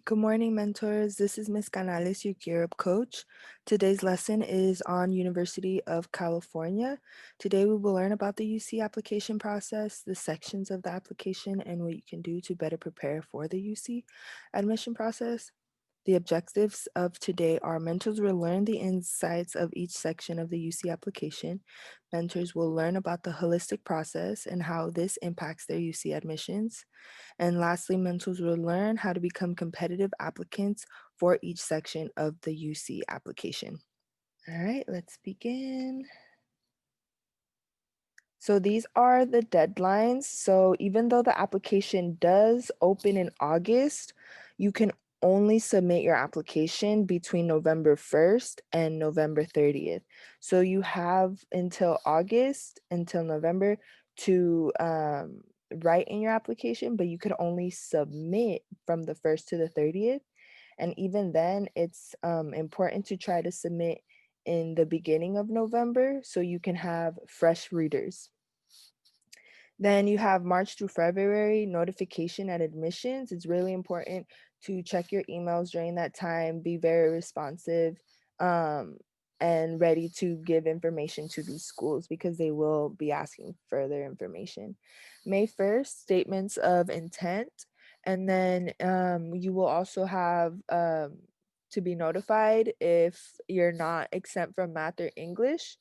Good morning, mentors. This is Ms. Canales, your Gear Up coach. Today's lesson is on University of California. Today we will learn about the UC application process, the sections of the application, and what you can do to better prepare for the UC admission process. The objectives of today are mentors will learn the insights of each section of the UC application. Mentors will learn about the holistic process and how this impacts their UC admissions. And lastly, mentors will learn how to become competitive applicants for each section of the UC application. All right, let's begin. So these are the deadlines. So even though the application does open in August, you can only submit your application between November 1st and November 30th. So you have until August, until November to write in your application, but you could only submit from the 1st to the 30th. And even then, it's important to try to submit in the beginning of November so you can have fresh readers. Then you have March through February notification and admissions. It's really important to check your emails during that time, be very responsive, and ready to give information to these schools because they will be asking further information. May 1st, statements of intent. And then you will also have to be notified if you're not exempt from math or English.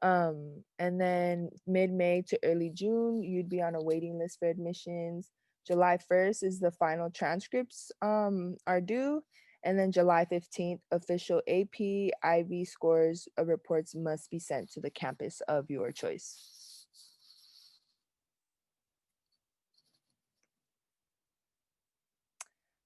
And then mid-May to early June, you'd be on a waiting list for admissions. July 1st is the final transcripts are due. And then July 15th, official AP, IB scores reports must be sent to the campus of your choice.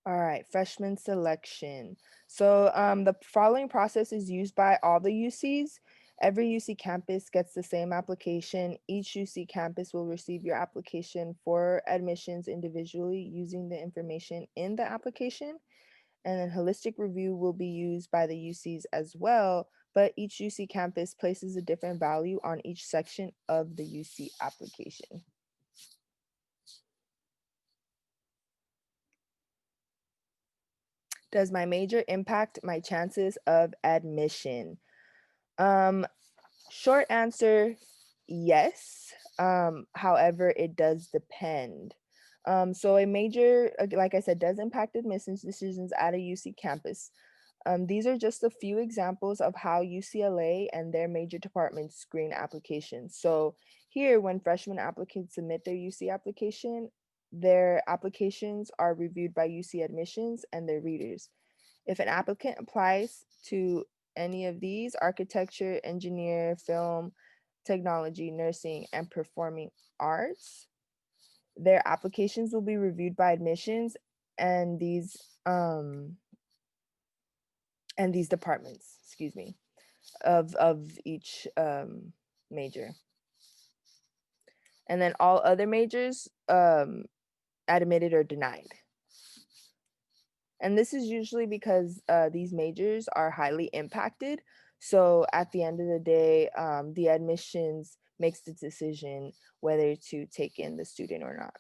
All right, freshman selection. So the following process is used by all the UCs. Every UC campus gets the same application. Each UC campus will receive your application for admissions individually using the information in the application. And then holistic review will be used by the UCs as well, but each UC campus places a different value on each section of the UC application. Does my major impact my chances of admission? Short answer, yes. However, it does depend. So a major, like I said, does impact admissions decisions at a UC campus. These are just a few examples of how UCLA and their major departments screen applications. So here, when freshman applicants submit their UC application, their applications are reviewed by UC admissions and their readers. If an applicant applies to any of these, architecture, engineer, film, technology, nursing, and performing arts, their applications will be reviewed by admissions and these departments, excuse me, of each major. And then all other majors admitted or denied. And this is usually because these majors are highly impacted. So at the end of the day, the admissions makes the decision whether to take in the student or not.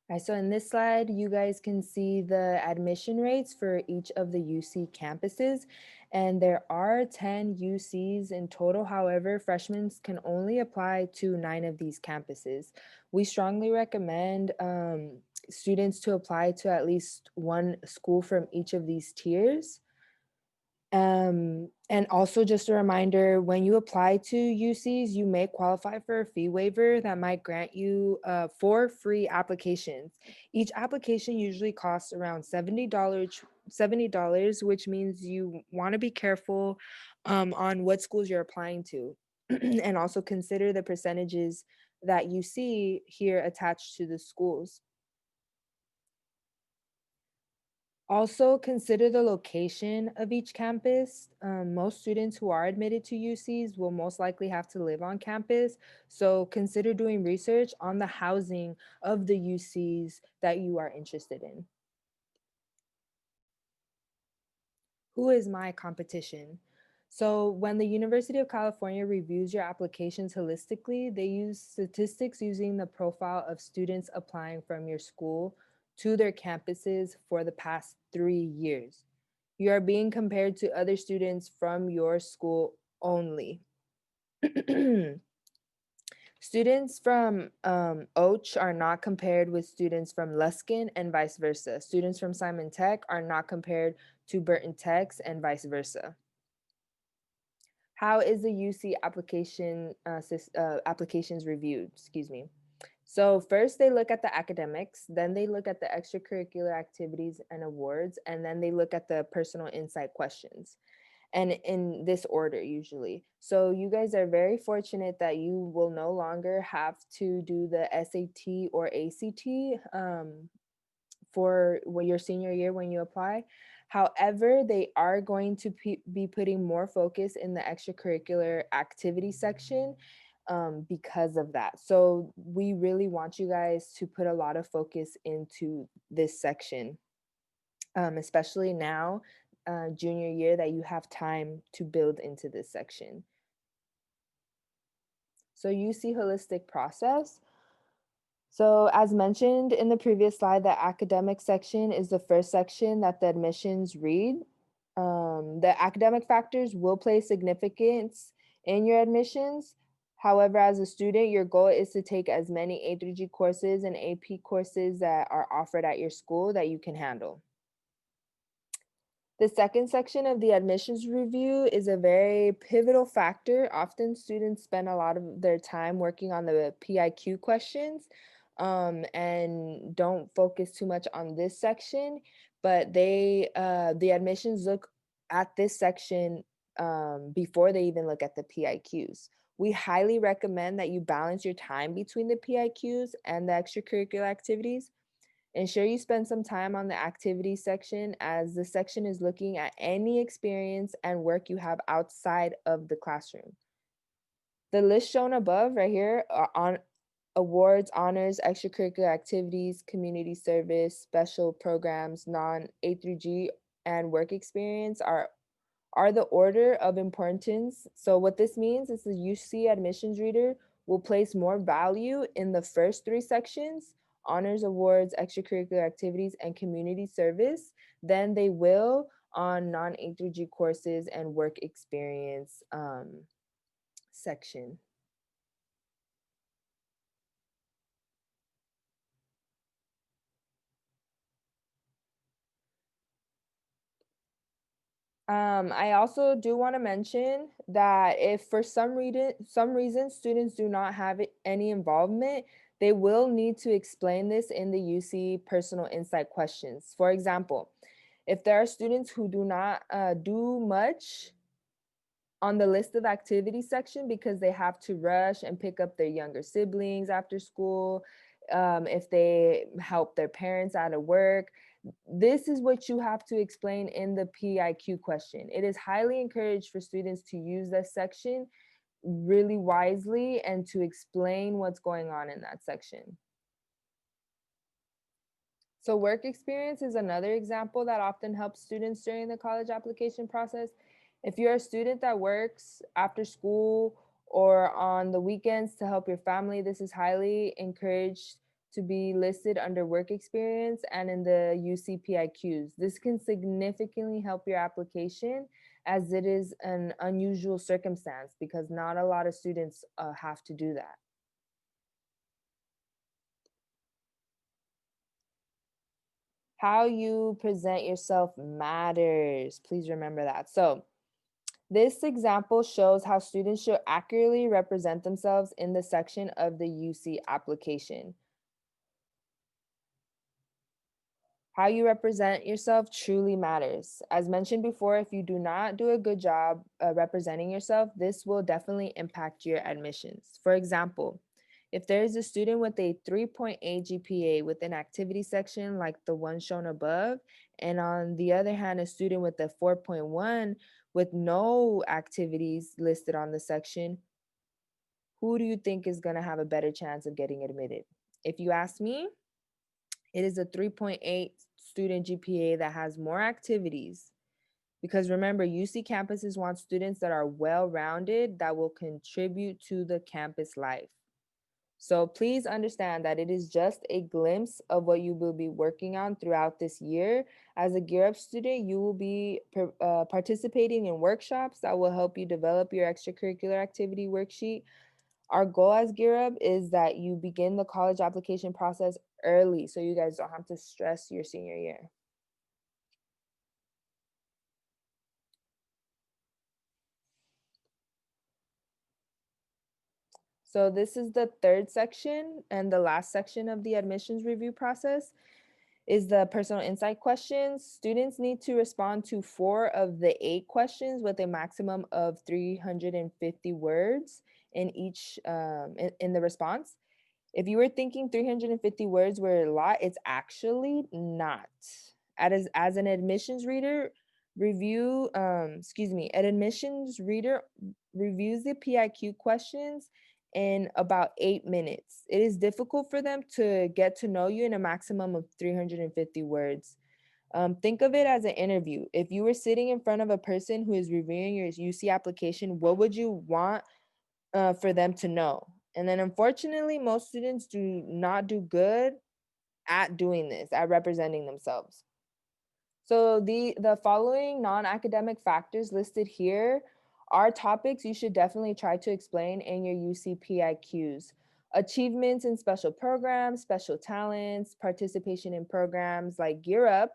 All right, so in this slide, you guys can see the admission rates for each of the UC campuses, and there are 10 UCs in total. However, freshmen can only apply to 9 of these campuses. We strongly recommend students to apply to at least one school from each of these tiers. And also just a reminder, when you apply to UCs, you may qualify for a fee waiver that might grant you 4 free applications. Each application usually costs around $70, which means you want to be careful on what schools you're applying to. And also consider the percentages that you see here attached to the schools. Also, consider the location of each campus. Most students who are admitted to UCs will most likely have to live on campus. So consider doing research on the housing of the UCs that you are interested in. Who is my competition? So when the University of California reviews your applications holistically, they use statistics using the profile of students applying from your school to their campuses for the past 3 years. You are being compared to other students from your school only. Students from OCH are not compared with students from Luskin and vice versa. Students from Simon Tech are not compared to Burton Techs and vice versa. How is the UC applications reviewed? Excuse me. So first they look at the academics, then they look at the extracurricular activities and awards, and then they look at the personal insight questions. And in this order usually. So you guys are very fortunate that you will no longer have to do the SAT or ACT for your senior year when you apply. However, they are going to be putting more focus in the extracurricular activity section because of that. So we really want you guys to put a lot of focus into this section, especially now, junior year, that you have time to build into this section. So you see holistic process. So as mentioned in the previous slide, the academic section is the first section that the admissions read. The academic factors will play significance in your admissions. However, as a student, your goal is to take as many A through G courses and AP courses that are offered at your school that you can handle. The second section of the admissions review is a very pivotal factor. Often students spend a lot of their time working on the PIQ questions and don't focus too much on this section, but the admissions look at this section before they even look at the PIQs. We highly recommend that you balance your time between the PIQs and the extracurricular activities. Ensure you spend some time on the activity section, as the section is looking at any experience and work you have outside of the classroom. The list shown above right here are on awards, honors, extracurricular activities, community service, special programs, non-A through G, and work experience are the order of importance. So what this means is the UC admissions reader will place more value in the first three sections, honors, awards, extracurricular activities, and community service, than they will on non-A through G courses and work experience section. I also do want to mention that if for some reason students do not have any involvement, they will need to explain this in the UC personal insight questions. For example, if there are students who do not do much on the list of activities section because they have to rush and pick up their younger siblings after school, if they help their parents out of work, this is what you have to explain in the PIQ question. It is highly encouraged for students to use this section really wisely and to explain what's going on in that section. So work experience is another example that often helps students during the college application process. If you're a student that works after school or on the weekends to help your family, this is highly encouraged to be listed under work experience and in the UCPIQs. This can significantly help your application, as it is an unusual circumstance because not a lot of students have to do that. How you present yourself matters. Please remember that. So this example shows how students should accurately represent themselves in the section of the UC application. How you represent yourself truly matters. As mentioned before, if you do not do a good job representing yourself, this will definitely impact your admissions. For example, if there is a student with a 3.8 GPA with an activity section like the one shown above, and on the other hand, a student with a 4.1 with no activities listed on the section, who do you think is going to have a better chance of getting admitted? If you ask me, it is a 3.8 student GPA that has more activities Because remember, UC campuses want students that are well-rounded that will contribute to the campus life. So please understand that it is just a glimpse of what you will be working on throughout this year. As a Gear Up student, you will be participating in workshops that will help you develop your extracurricular activity worksheet. Our goal as Gear Up is that you begin the college application process early so you guys don't have to stress your senior year. So this is the third section and the last section of the admissions review process is the personal insight questions. Students need to respond to 4 of the 8 questions with a maximum of 350 words in each in the response. If you were thinking 350 words were a lot, it's actually not. As an admissions reader, an admissions reader reviews the PIQ questions in about 8 minutes. It is difficult for them to get to know you in a maximum of 350 words. Think of it as an interview. If you were sitting in front of a person who is reviewing your UC application, what would you want for them to know? And then unfortunately, most students do not do good at doing this, at representing themselves. So the following non-academic factors listed here are topics you should definitely try to explain in your UCPIQs. Achievements in special programs, special talents, participation in programs like Gear Up,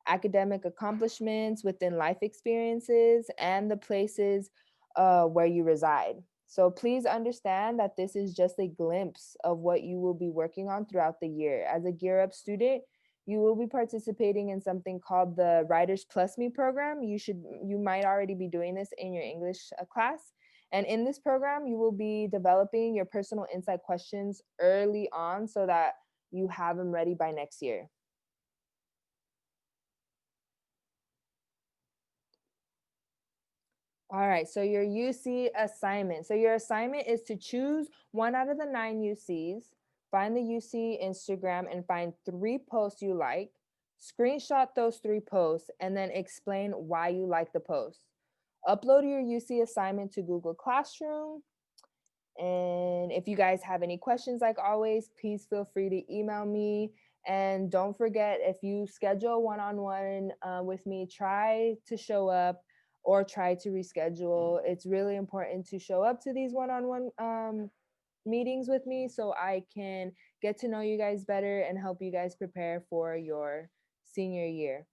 academic accomplishments within life experiences, and the places where you reside. So please understand that this is just a glimpse of what you will be working on throughout the year. As a Gear Up student, you will be participating in something called the Writers Plus Me program. You might already be doing this in your English class. And in this program, you will be developing your personal insight questions early on so that you have them ready by next year. All right, so your UC assignment. So your assignment is to choose one out of the 9 UCs, find the UC Instagram and find 3 posts you like, screenshot those 3 posts, and then explain why you like the posts. Upload your UC assignment to Google Classroom. And if you guys have any questions, like always, please feel free to email me. And don't forget, if you schedule one-on-one with me, try to show up or try to reschedule. It's really important to show up to these one-on-one meetings with me so I can get to know you guys better and help you guys prepare for your senior year.